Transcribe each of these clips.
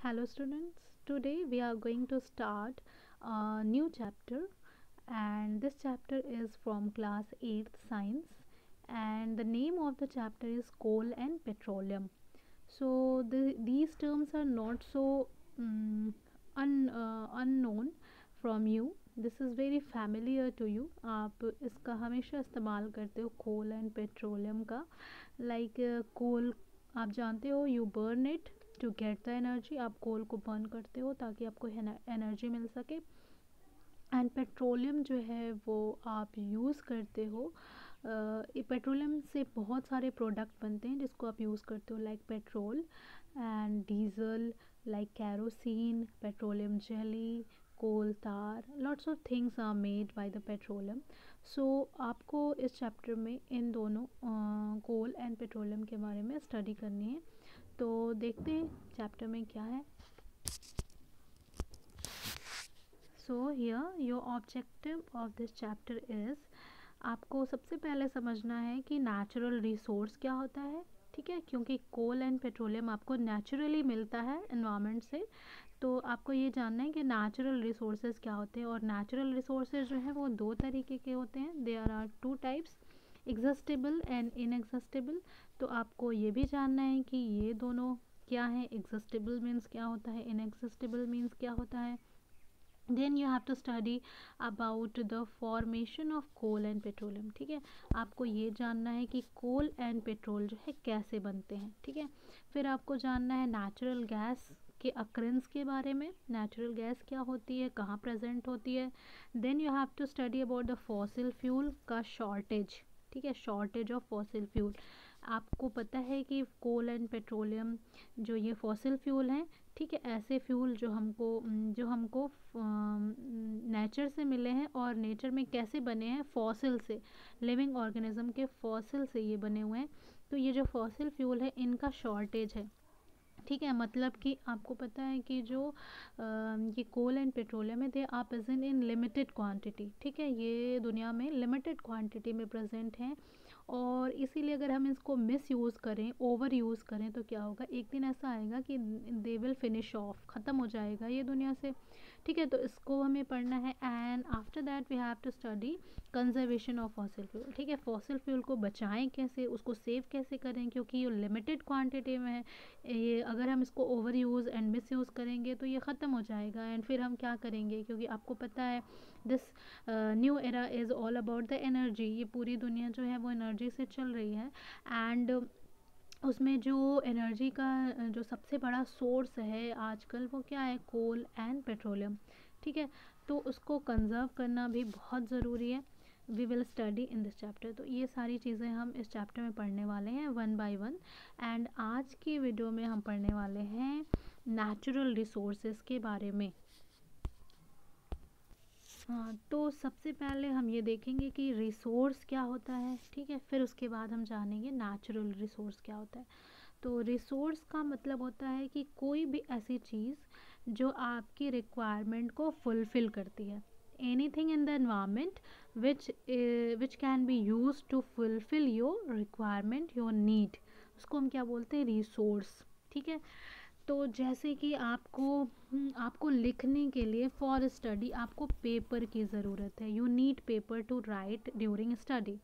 Hello students, today we are going to start a new chapter, and this chapter is from class 8th science, and the name of the chapter is coal and petroleum. So these terms are not so unknown from you. This is very familiar to you. आप इसका हमेशा इस्तेमाल करते हो coal and petroleum का. Like coal आप जानते हो, you burn it to get the energy. आप कोल को बर्न करते हो ताकि आपको एनर्जी मिल सके. एंड पेट्रोलियम जो है वो आप यूज़ करते हो. पेट्रोलियम से बहुत सारे प्रोडक्ट बनते हैं जिसको आप यूज़ करते हो, like petrol and diesel, like kerosene, petroleum jelly, coal tar. Lots of things are made by the petroleum. So आपको इस चैप्टर में इन दोनों कोल एंड पेट्रोलियम के बारे में स्टडी करनी है. तो देखते हैं चैप्टर में क्या है. So here your objective of this chapter is, आपको सबसे पहले समझना है कि नेचुरल रिसोर्स क्या होता है. ठीक है, क्योंकि कोल एंड पेट्रोलियम आपको नेचुरली मिलता है एनवायरनमेंट से. तो आपको ये जानना है कि नेचुरल रिसोर्सेज क्या होते हैं. और नेचुरल रिसोर्सेज जो है वो दो तरीके के होते हैं. There are two types, exhaustible and inexhaustible. तो आपको ये भी जानना है कि ये दोनों क्या है. एग्जॉस्टेबल मीन्स क्या होता है, इनएग्जॉस्टेबल मीन्स क्या होता है. Then you have to study about the formation of coal and petroleum. ठीक है, आपको ये जानना है कि कोल एंड पेट्रोल जो है कैसे बनते हैं. ठीक है, फिर आपको जानना है नेचुरल गैस के अक्रेंस के बारे में. नेचुरल गैस क्या होती है, कहाँ प्रेजेंट होती है. Then you have to study about the fossil fuel का शॉर्टेज. ठीक है, शॉर्टेज ऑफ फॉसिल फ्यूल. आपको पता है कि कोल एंड पेट्रोलियम जो ये फॉसिल फ्यूल हैं, ठीक है, ऐसे फ्यूल जो हमको नेचर से मिले हैं. और नेचर में कैसे बने हैं, फॉसिल से, लिविंग ऑर्गेनिज्म के फॉसिल से ये बने हुए हैं. तो ये जो फॉसिल फ्यूल है इनका शॉर्टेज है. ठीक है, मतलब कि आपको पता है कि जो ये कोल एंड पेट्रोलियम है, they are present in limited quantity. ठीक है, ये दुनिया में लिमिटेड क्वांटिटी में प्रेजेंट हैं. और इसीलिए अगर हम इसको मिस यूज़ करें, ओवर यूज़ करें, तो क्या होगा, एक दिन ऐसा आएगा कि दे विल फिनिश ऑफ, ख़त्म हो जाएगा ये दुनिया से. ठीक है, तो इसको हमें पढ़ना है. And after that we have to study conservation of fossil fuel. ठीक है, फॉसिल फ्यूल को बचाएं कैसे, उसको सेव कैसे करें, क्योंकि ये लिमिटेड क्वांटिटी में है. ये अगर हम इसको over use and miss use करेंगे तो ये ख़त्म हो जाएगा. एंड फिर हम क्या करेंगे, क्योंकि आपको पता है this new era is all about the energy. ये पूरी दुनिया जो है वो एनर्जी से चल रही है. एंड उसमें जो एनर्जी का जो सबसे बड़ा सोर्स है आजकल, वो क्या है, कोल एंड पेट्रोलियम. ठीक है, तो उसको कंजर्व करना भी बहुत ज़रूरी है. We will study in this chapter. तो ये सारी चीज़ें हम इस चैप्टर में पढ़ने वाले हैं वन बाय वन. एंड आज की वीडियो में हम पढ़ने वाले हैं नेचुरल रिसोर्सेज के बारे में. हाँ, तो सबसे पहले हम ये देखेंगे कि रिसोर्स क्या होता है. ठीक है, फिर उसके बाद हम जानेंगे नेचुरल रिसोर्स क्या होता है. तो रिसोर्स का मतलब होता है कि कोई भी ऐसी चीज़ जो आपकी रिक्वायरमेंट को फुलफ़िल करती है. Anything in the environment which can be use to fulfil your requirement, your need, उसको हम क्या बोलते हैं, रिसोर्स. ठीक है, तो जैसे कि आपको लिखने के लिए, फॉर स्टडी, आपको पेपर की ज़रूरत है. You need paper two right during study.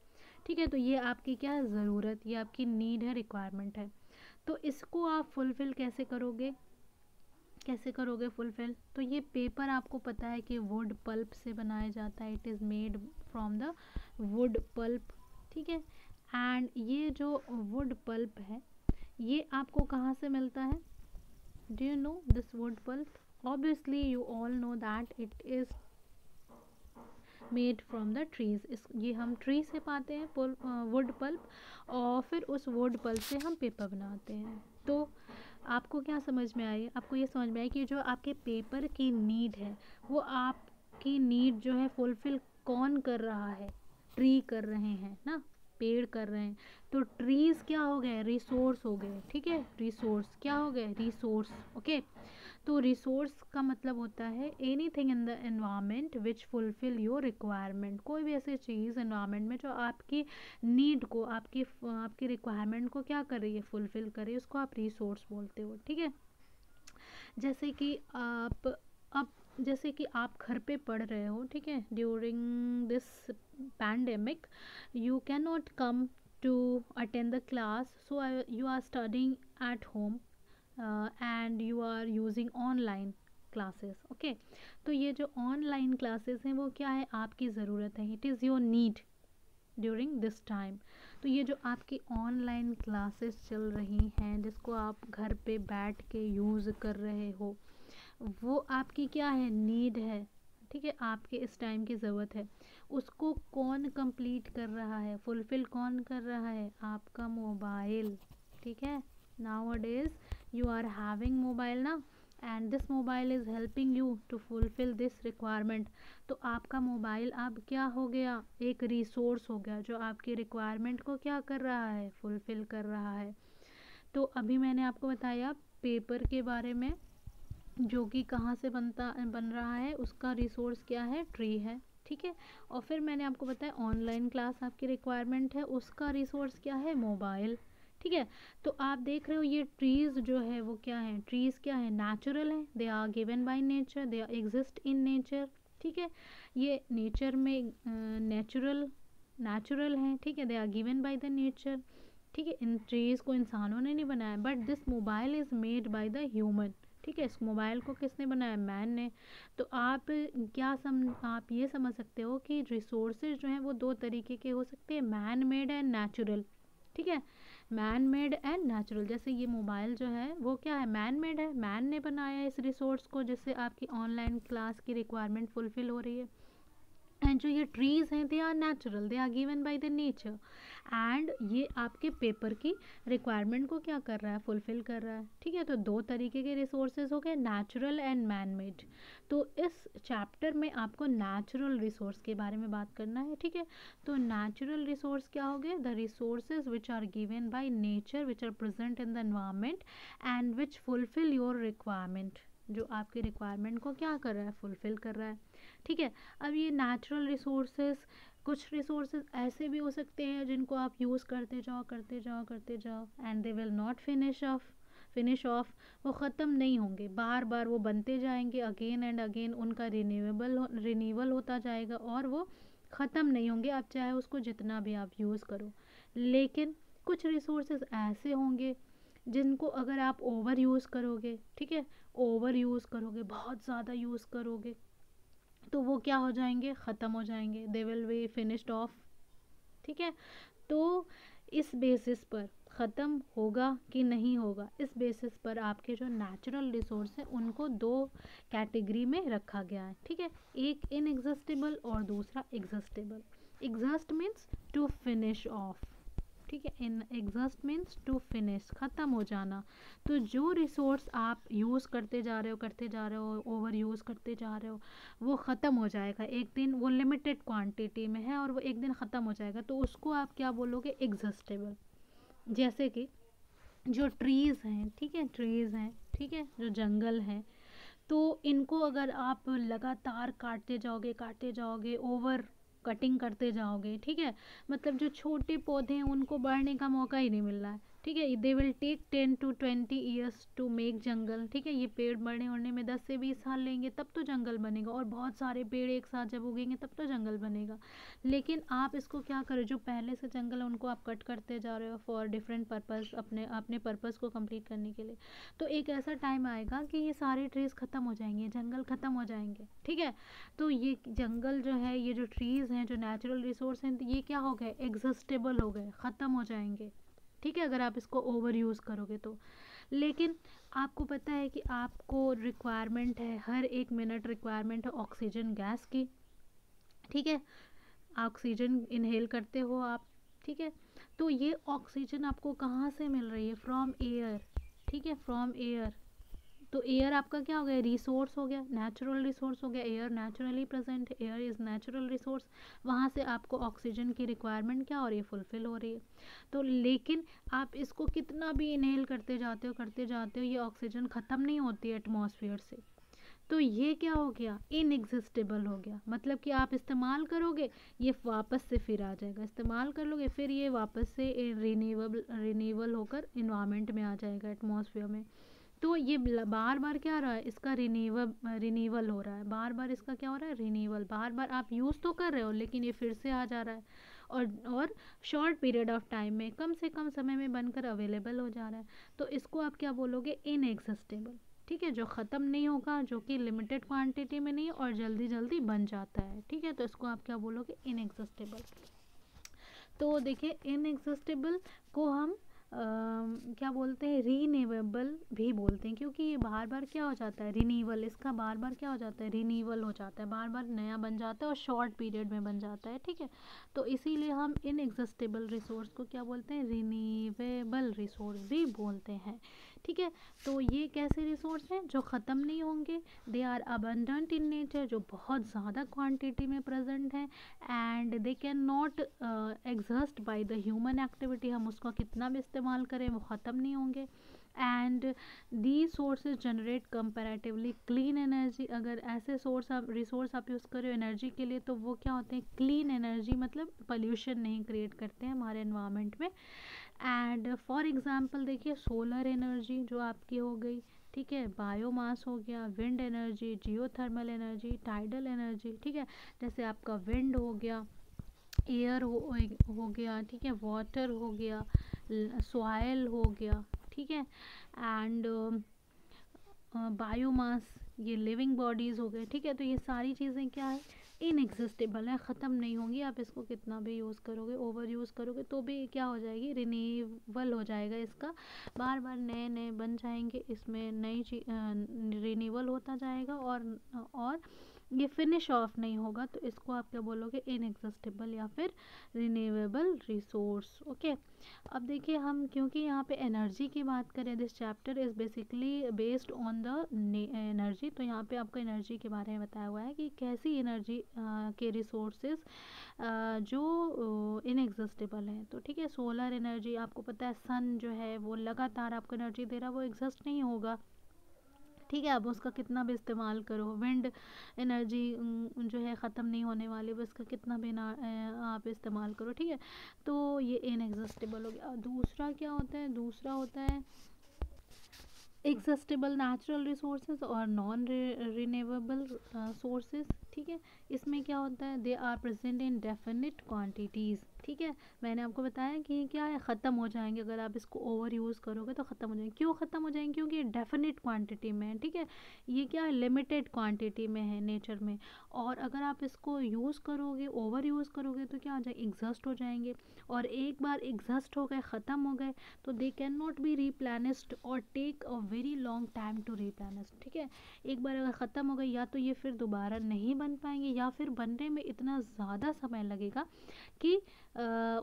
ठीक है, तो ये आपकी क्या है, ज़रूरत, ये आपकी नीड है, रिक्वायरमेंट है. तो इसको आप फुलफ़िल कैसे करोगे फुलफ़िल. तो ये पेपर आपको पता है कि वुड पल्प से बनाया जाता है. It is made from the wood pulp. ठीक है, एंड ये जो वुड पल्प है ये आपको कहाँ से मिलता है. Do you know this wood pulp? Obviously, you all know that it is made from the trees. ये हम ट्री से पाते हैं वुड पल्प, और फिर उस वुड पल्प से हम पेपर बनाते हैं. तो आपको क्या समझ में आई, आपको ये समझ में आई कि जो आपके पेपर की नीड है, वो आपकी नीड जो है फुलफ़िल कौन कर रहा है, ट्री कर रहे हैं ना, पेड़ कर रहे हैं. तो ट्रीज़ क्या हो गए, रिसोर्स हो गए. ठीक है, रिसोर्स क्या हो गए, रिसोर्स. ओके, तो रिसोर्स का मतलब होता है anything in the environment which fulfil your requirement. कोई भी ऐसी चीज़ एनवायरनमेंट में जो आपकी नीड को, आपकी रिक्वायरमेंट को क्या कर रही है, फुलफिल कर रही है, उसको आप रिसोर्स बोलते हो. ठीक है, जैसे कि आप जैसे कि आप घर पे पढ़ रहे हो, ठीक है, during this pandemic you can not come to attend the class, so you are studying at home and you are using online classes, okay. तो ये जो ऑनलाइन क्लासेस हैं वो क्या है, आपकी ज़रूरत है, it is your need during this time. तो ये जो आपकी ऑनलाइन क्लासेस चल रही हैं जिसको आप घर पे बैठ के यूज़ कर रहे हो, वो आपकी क्या है, नीड है, ठीक है, आपके इस टाइम की ज़रूरत है। उसको कौन कंप्लीट कर रहा है, फुलफ़िल कौन कर रहा है, आपका मोबाइल, ठीक है। Nowadays you are having mobile ना, and this mobile is helping you to fulfil this requirement. तो आपका मोबाइल अब क्या हो गया, एक रिसोर्स हो गया जो आपकी रिक्वायरमेंट को क्या कर रहा है, फुलफ़िल कर रहा है। तो अभी मैंने आपको बताया पेपर के बारे में, जो कि कहाँ से बन रहा है, उसका रिसोर्स क्या है, ट्री है, ठीक है। और फिर मैंने आपको बताया ऑनलाइन क्लास आपकी रिक्वायरमेंट है, उसका रिसोर्स क्या है, मोबाइल, ठीक है। तो आप देख रहे हो ये ट्रीज़ जो है वो क्या है, ट्रीज़ क्या है, नेचुरल है, they are given by nature, they are exist in nature, ठीक है। ये नेचर में नेचुरल हैं, ठीक है, they are given by the nature, ठीक है। इन ट्रीज़ को इंसानों ने नहीं बनाया, but this mobile is made by the human, ठीक है। इस मोबाइल को किसने बनाया, मैन ने। तो आप आप ये समझ सकते हो कि रिसोर्सेज जो हैं वो दो तरीके के हो सकते हैं, मैन मेड एंड नेचुरल, ठीक है। मैन मेड एंड नेचुरल, जैसे ये मोबाइल जो है वो क्या है, मैन मेड है, मैन ने बनाया है इस रिसोर्स को जिससे आपकी ऑनलाइन क्लास की रिक्वायरमेंट फुलफिल हो रही है। एंड जो ये ट्रीज़ हैं they are natural, they are given by the nature, and ये आपके पेपर की रिक्वायरमेंट को क्या कर रहा है, फुलफिल कर रहा है, ठीक है। तो दो तरीके के रिसोर्सेज हो गए, नेचुरल एंड मैन मेड। तो इस चैप्टर में आपको नेचुरल रिसोर्स के बारे में बात करना है, ठीक है। तो नेचुरल रिसोर्स क्या हो गए, the resources which are given by nature, which are present in the environment and which fulfil your requirement, जो आपकी रिक्वायरमेंट को क्या कर रहा है, फुलफिल कर रहा है, ठीक है। अब ये नेचुरल रिसोर्सेज, कुछ रिसोर्सेज ऐसे भी हो सकते हैं जिनको आप यूज़ करते जाओ करते जाओ करते जाओ and they will not finish off, वो ख़त्म नहीं होंगे, बार बार वो बनते जाएंगे, अगेन एंड अगेन उनका रिन्यूअल होता जाएगा और वो ख़त्म नहीं होंगे, आप चाहे उसको जितना भी आप यूज़ करो। लेकिन कुछ रिसोर्सेज ऐसे होंगे जिनको अगर आप ओवर यूज़ करोगे, ठीक है, ओवर यूज़ करोगे, बहुत ज़्यादा यूज़ करोगे, तो वो क्या हो जाएंगे, ख़त्म हो जाएंगे, they will be finished of, ठीक है। तो इस बेसिस पर ख़त्म होगा कि नहीं होगा, इस बेसिस पर आपके जो नेचुरल रिसोर्स हैं उनको दो कैटेगरी में रखा गया है, ठीक है। एक इनएग्जॉस्टेबल और दूसरा exhaustible. Exhaust means to finish off, ठीक है, in exhaust means to finish, ख़त्म हो जाना। तो जो रिसोर्स आप यूज़ करते जा रहे हो ओवर यूज़ करते जा रहे हो, वो ख़त्म हो जाएगा एक दिन, वो लिमिटेड क्वांटिटी में है और वो एक दिन ख़त्म हो जाएगा, तो उसको आप क्या बोलोगे, एग्जॉस्टेबल। जैसे कि जो ट्रीज़ हैं, ठीक है, ट्रीज़ हैं, ठीक है, जो जंगल हैं, तो इनको अगर आप लगातार काटते जाओगे ओवर कटिंग करते जाओगे, ठीक है, मतलब जो छोटे पौधे हैं उनको बढ़ने का मौका ही नहीं मिल रहा है, ठीक है। They will take 10 to 20 years to make jungle, ठीक है। ये पेड़ बढ़ने होने में 10 से 20 साल लेंगे, तब तो जंगल बनेगा, और बहुत सारे पेड़ एक साथ जब उगेंगे तब तो जंगल बनेगा। लेकिन आप इसको क्या करो, जो पहले से जंगल है उनको आप कट करते जा रहे हो फॉर डिफरेंट पर्पज़, अपने अपने पर्पज़ को कंप्लीट करने के लिए। तो एक ऐसा टाइम आएगा कि ये सारे ट्रीज़ ख़त्म हो जाएंगे, जंगल ख़त्म हो जाएंगे, ठीक है। तो ये जंगल जो है, ये जो ट्रीज़ हैं, जो नेचुरल रिसोर्स हैं, ये क्या हो गए, एग्जॉस्टेबल हो गए, ख़त्म हो जाएंगे, ठीक है, अगर आप इसको ओवर यूज़ करोगे तो। लेकिन आपको पता है कि आपको रिक्वायरमेंट है, हर एक मिनट रिक्वायरमेंट है ऑक्सीजन गैस की, ठीक है, ऑक्सीजन इनहेल करते हो आप, ठीक है। तो ये ऑक्सीजन आपको कहाँ से मिल रही है, फ्रॉम एयर, ठीक है, फ्रॉम एयर। तो एयर आपका क्या हो गया, रिसोर्स हो गया, नेचुरल रिसोर्स हो गया, air naturally present, air is natural resource, वहाँ से आपको ऑक्सीजन की रिक्वायरमेंट क्या हो रही है, फुलफिल हो रही है। तो लेकिन आप इसको कितना भी इनहेल करते जाते हो, ये ऑक्सीजन ख़त्म नहीं होती है एटमॉस्फेयर से। तो ये क्या हो गया, इनएग्जिस्टेबल हो गया, मतलब कि आप इस्तेमाल करोगे ये वापस से फिर आ जाएगा, इस्तेमाल कर लोगे फिर ये वापस से रिन्यूएबल होकर इन्वायरमेंट में आ जाएगा, एटमॉस्फेयर में। तो ये बार बार क्या रहा है, इसका रिनीवल हो रहा है, बार बार इसका क्या हो रहा है, रिनीवल, बार बार आप यूज़ तो कर रहे हो लेकिन ये फिर से आ जा रहा है, और शॉर्ट पीरियड ऑफ टाइम में, कम से कम समय में बनकर अवेलेबल हो जा रहा है। तो इसको आप क्या बोलोगे, इनएग्जिस्टेबल। ठीक है, जो ख़त्म नहीं होगा, जो कि लिमिटेड क्वांटिटी में नहीं और जल्दी जल्दी बन जाता है। ठीक है, तो इसको आप क्या बोलोगे, इनएग्जिस्टेबल। तो देखिए इनएग्जिस्टेबल को हम क्या बोलते हैं, रीनेवेबल भी बोलते हैं, क्योंकि ये बार बार क्या हो जाता है, रिनीवल, इसका बार बार क्या हो जाता है, रिनीवल हो जाता है, बार बार नया बन जाता है और शॉर्ट पीरियड में बन जाता है। ठीक है, तो इसीलिए हम इनएग्जिस्टेबल रिसोर्स को क्या बोलते हैं, रिनीवेबल रिसोर्स भी बोलते हैं। ठीक है, तो ये कैसे रिसोर्स हैं जो ख़त्म नहीं होंगे, they are abundant in nature, जो बहुत ज़्यादा क्वांटिटी में प्रेजेंट है, and they can not exhaust by the human activity, हम उसका कितना भी इस्तेमाल करें वो ख़त्म नहीं होंगे। And the sources generate comparatively clean energy, अगर ऐसे सोर्स आप रिसोर्स आप यूज़ करो एनर्जी के लिए तो वो क्या होते हैं, क्लीन एनर्जी, मतलब पोल्यूशन नहीं क्रिएट करते हैं हमारे एनवायरनमेंट में। एंड फॉर एग्जांपल देखिए सोलर एनर्जी जो आपकी हो गई, ठीक है, बायोमास हो गया, wind energy, geothermal energy, tidal energy. ठीक है, जैसे आपका विंड हो गया, एयर हो गया, ठीक है, वाटर हो गया, सॉइल हो गया, ठीक है, एंड बायोमास, ये लिविंग बॉडीज़ हो गए। ठीक है, तो ये सारी चीज़ें क्या है, इनएग्जिस्टेबल है, ख़त्म नहीं होंगी, आप इसको कितना भी यूज़ करोगे, ओवर यूज़ करोगे तो भी क्या हो जाएगी, रिन्यूवल हो जाएगा इसका, बार बार नए नए बन जाएंगे, इसमें नई रिन्यूवल होता जाएगा, और ये फिनिश ऑफ नहीं होगा, तो इसको आप क्या बोलोगे, इनएग्जिस्टेबल या फिर रिन्यूएबल रिसोर्स। ओके, अब देखिए हम क्योंकि यहाँ पे एनर्जी की बात करें, this chapter is basically based on the energy, तो यहाँ पे आपको एनर्जी के बारे में बताया हुआ है कि कैसी एनर्जी के रिसोर्सेज जो इनएग्जिस्टेबल हैं। तो ठीक है, सोलर एनर्जी आपको पता है, सन जो है वो लगातार आपको एनर्जी दे रहा है, वो एग्जिस्ट नहीं होगा। ठीक है, अब उसका कितना भी इस्तेमाल करो, विंड एनर्जी जो है ख़त्म नहीं होने वाली, बस का कितना भी ना आप इस्तेमाल करो। ठीक है, तो ये इनएग्जिस्टेबल हो गया। दूसरा क्या होता है, दूसरा होता है एग्जस्टेबल नेचुरल रिसोर्सेज और नॉन रिन्यूएबल सोर्सेज। ठीक है, इसमें क्या होता है, they are present in definite quantities. ठीक है, मैंने आपको बताया कि क्या है, ख़त्म हो जाएंगे, अगर आप इसको ओवर यूज़ करोगे तो ख़त्म हो जाएंगे। क्यों ख़त्म हो जाएंगे, क्योंकि डेफिनिट क्वांटिटी में है। ठीक है, ये क्या है, लिमिटेड क्वांटिटी में है नेचर में, और अगर आप इसको यूज़ करोगे, ओवर यूज़ करोगे तो क्या हो जाएगा, एग्जस्ट हो जाएंगे, और एक बार एग्जस्ट हो गए, ख़त्म हो गए, तो they can not be replenished और take a very long time to replenish. ठीक है, एक बार अगर ख़त्म हो गए, या तो ये फिर दोबारा नहीं बन पाएंगे, या फिर बनने में इतना ज़्यादा समय लगेगा कि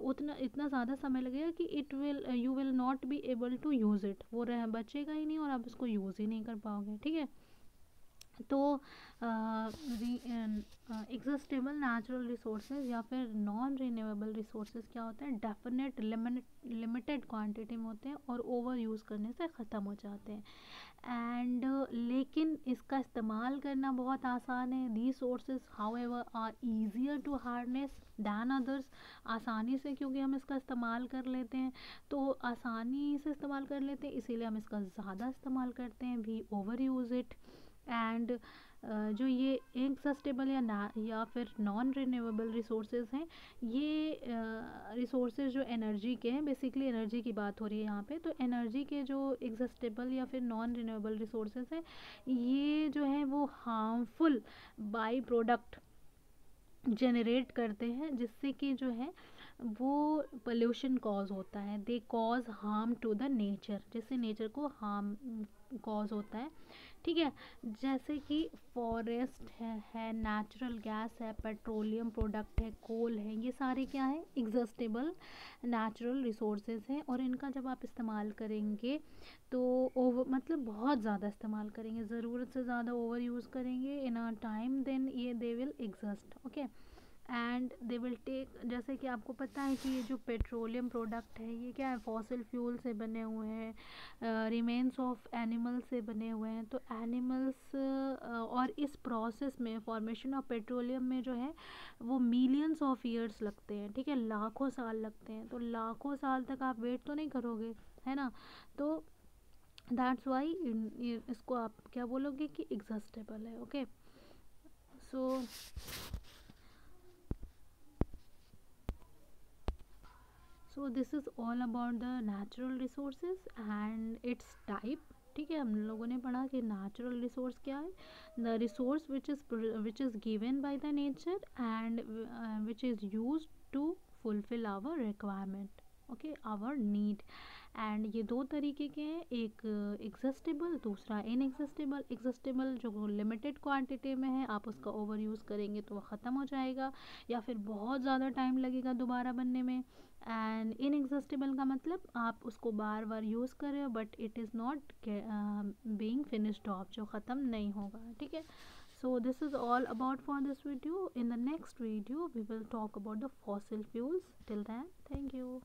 उतना इतना ज़्यादा समय लगेगा कि you will not be able to use it, वो रह बचेगा ही नहीं और आप इसको यूज़ ही नहीं कर पाओगे। ठीक है, तो एग्जिस्टेबल नेचुरल रिसोर्सेज या फिर नॉन रिन्यूएबल रिसोर्सेज क्या होते हैं, डेफिनेट लिमिटेड क्वांटिटी में होते हैं और ओवर यूज़ करने से ख़त्म हो जाते हैं। एंड लेकिन इसका इस्तेमाल करना बहुत आसान है। The sources however are easier to harness than others, आसानी से क्योंकि हम इसका इस्तेमाल कर लेते हैं, तो आसानी से इस्तेमाल कर लेते हैं, इसीलिए हम इसका ज़्यादा इस्तेमाल करते हैं, भी ओवर यूज़ इट। एंड जो ये इनसस्टेबल या फिर नॉन रिन्यूएबल रिसोर्सेज हैं, ये रिसोर्सेज जो एनर्जी के हैं, बेसिकली एनर्जी की बात हो रही है यहाँ पे, तो एनर्जी के जो एग्जिस्टेबल या फिर नॉन रिन्यूएबल रिसोर्सेज हैं, ये जो है वो हार्मफुल बाई प्रोडक्ट जनरेट करते हैं, जिससे कि जो है वो पोल्यूशन कॉज होता है, they cause harm to the nature, जिससे नेचर को हार्म कॉज होता है। ठीक है, जैसे कि फॉरेस्ट है नेचुरल गैस है, पेट्रोलियम प्रोडक्ट है, कोल है, ये सारे क्या है, एग्जॉस्टेबल नेचुरल रिसोर्सेज हैं, और इनका जब आप इस्तेमाल करेंगे तो ओवर मतलब बहुत ज़्यादा इस्तेमाल करेंगे, ज़रूरत से ज़्यादा ओवर यूज़ करेंगे इन अ टाइम, देन ये they will exhaust. Okay, and they will take, जैसे कि आपको पता है कि ये जो पेट्रोलियम प्रोडक्ट है ये क्या है, फॉसिल फ्यूल से बने हुए हैं, रिमेन्स ऑफ एनिमल से बने हुए हैं, तो एनिमल्स और इस प्रोसेस में फॉर्मेशन ऑफ पेट्रोलियम में जो है वो मिलियंस ऑफ ईयर्स लगते हैं। ठीक है, लाखों साल लगते हैं, तो लाखों साल तक आप वेट तो नहीं करोगे, है ना, तो दैट्स वाई इसको आप क्या बोलोगे कि एग्जॉस्टेबल है. Okay, so this is all about the natural resources and it's type. ठीक है, हम लोगों ने पढ़ा कि नेचुरल रिसोर्स क्या है. The resource which is given by the nature and which is use to fulfil our requirement. Okay, our need. And ये दो तरीके के हैं, एक एग्जस्टेबल, दूसरा इनएग्जस्टेबल. एग्जस्टेबल जो लिमिटेड क्वांटिटी में है, आप उसका ओवर यूज़ करेंगे तो वह ख़त्म हो जाएगा या फिर बहुत ज़्यादा टाइम लगेगा दोबारा बनने में. एंड इनएग्जस्टेबल का मतलब आप उसको बार बार यूज़ कर रहे हो but it is not being finished of, जो ख़त्म नहीं होगा. ठीक है, so this is all about for this video. In the next video we will talk about the fossil fuels. Till then, thank you.